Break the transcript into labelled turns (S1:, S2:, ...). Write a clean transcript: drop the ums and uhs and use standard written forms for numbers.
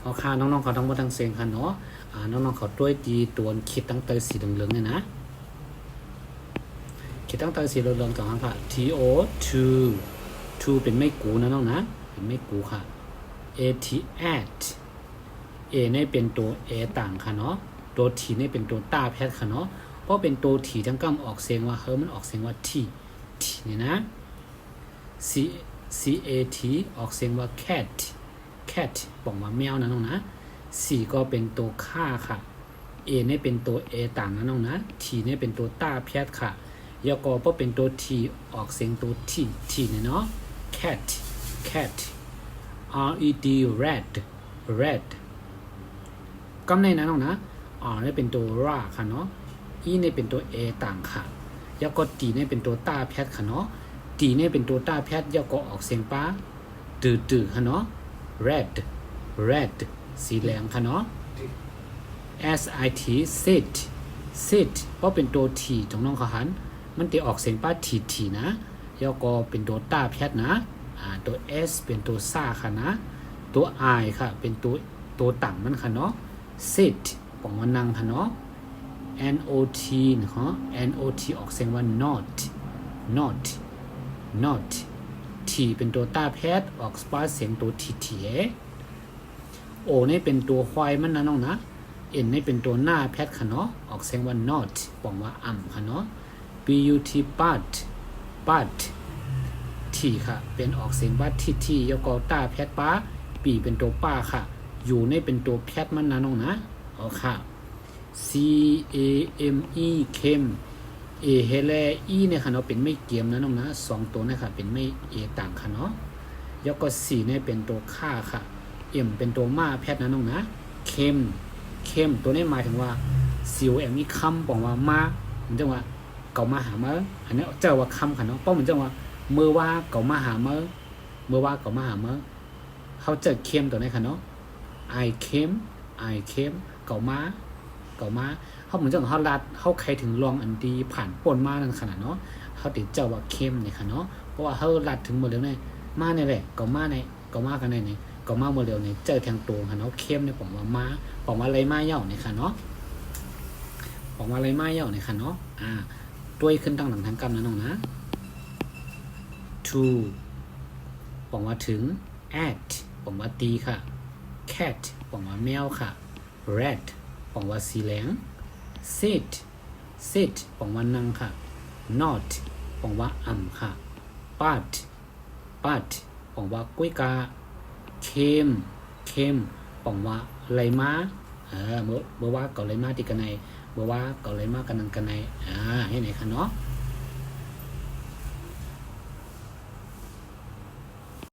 S1: เอาค่ะน้องๆเขาทั้งหมดทั้งเสียงค่ะเนาะน้องๆเขาด้วยดีตัวคิดตั้งแต่สีเหลืองๆเนี่ยนะคิดตั้งแต่สีเหลืองๆต่อค่ะ to to เป็นไม่กูนะน้องนะเป็นไม่กูค่ะ at at a นี่เป็นตัว a ต่างค่ะเนาะตัว t นี่เป็นตัวตาแพทค่ะเนาะเพราะเป็นตัว t ทั้งกำออกเสียงว่ามันออกเสียงว่า t เนี่ยนะ cat ออกเสียงว่า cat บอกว่าแมวนะน้องนะ c ก็เป็นตัวค่าค่ะ a นี่เป็นตัว a ต่างนะน้องนะ t นี่เป็นตัวตาแพทค่ะยกก็เป็นตัว t ออกเสียงตัว t เนี่ยเนาะ cat red กำในนะน้องนะ r นี่เป็นตัวราค่ะเนาะ e นี่เป็นตัว a ต่างค่ะยกก็ d นี่เป็นตัวตาแพทค่ะเนาะ d นี่เป็นตัวตาแพทยกก็ออกเสียงป้าตื่ค่ะเนาะ red สีแดงค่ะเนาะ sit เพราะเป็นตัว t ของน้องเขาหันมันจะออกเสียงป้าทีนะแล้วก็เป็นตัวตาแพทนะตัว s เป็นตัวซ่าค่ะนะตัว i ค่ะเป็นตัวต่างมันค่ะเนาะ sit บอกว่านั่งค่ะเนาะ not นะฮะ not ออกเสียงว่า not t เป็นตัวตาแพทออกสปาเสียงตัว t o นี่เป็นตัวควายมันนะน้องนะ n นี่เป็นตัวหน้าแพทค่ะเนาะออกเสียงว่า not บอกว่าค่ะเนาะ but t ค่ะเป็นออกเสียงว่าที่ยกตาแพทป้าปีเป็นตัวป้าค่ะอยู่ในเป็นตัวแพทมันนะน้องนะเอาค่ะ came เฮเลอีเนี่ยค่ะเนาะเป็นไม่เกียมนะน้องนะสองตัวเนี่ยค่ะเป็นไม่เอต่างค่ะเนาะแล้วก็4เนี่ยเป็นตัวค่าค่ะ m เป็นตัวมาแพทนะน้องนะเข้มตัวนี้หมายถึงว่าซิวมีคำบอกว่ามาเหมือนจังว่าเก่ามาหามาอันนี้เจ้าว่าคำค่ะเนาะเพราะเหมือนจังว่าเมื่อว่าเก่ามาหามาเขาเจอเข้มตัวนี้ค่ะเนาะ I came เก่ามาเขาเหมือนจังเขาลัดเขาใครถึงลองอันดีผ่านปนมานั่นขนาดเนาะเขาติดเจ้าว่าเข้มเนี่ยค่ะเนาะเพราะว่าเขาลัดถึงหมดแล้วเนี่ยมาเนี่ยแหละเก่ามากันเนี่ยก็มาโมเดลเนี่ยเจอแทงตัวค่ะเนาะเข้มเนี่ยผมว่าอะไรมาเย่าเนี่ยค่ะเนาะผมว่าอะไรมาเย่าเนี่ยค่ะเนาะด้วยขึ้นตั้งหลังทางกรรมนะน้องนะ to ผมว่าถึง at ผมว่าตีค่ะ cat ผมว่าแมวค่ะ red ผมว่าสีแหลง sit ผมว่านั่งค่ะ not ผมว่าค่ะ but ผมว่ากุ้ยกาเข้มบอกว่าไรมาเมื่อว่าเก่าไรมาติกันในเมื่อว่าเก่าไรมากันนั่นกันในให้ไหนคะเนาะ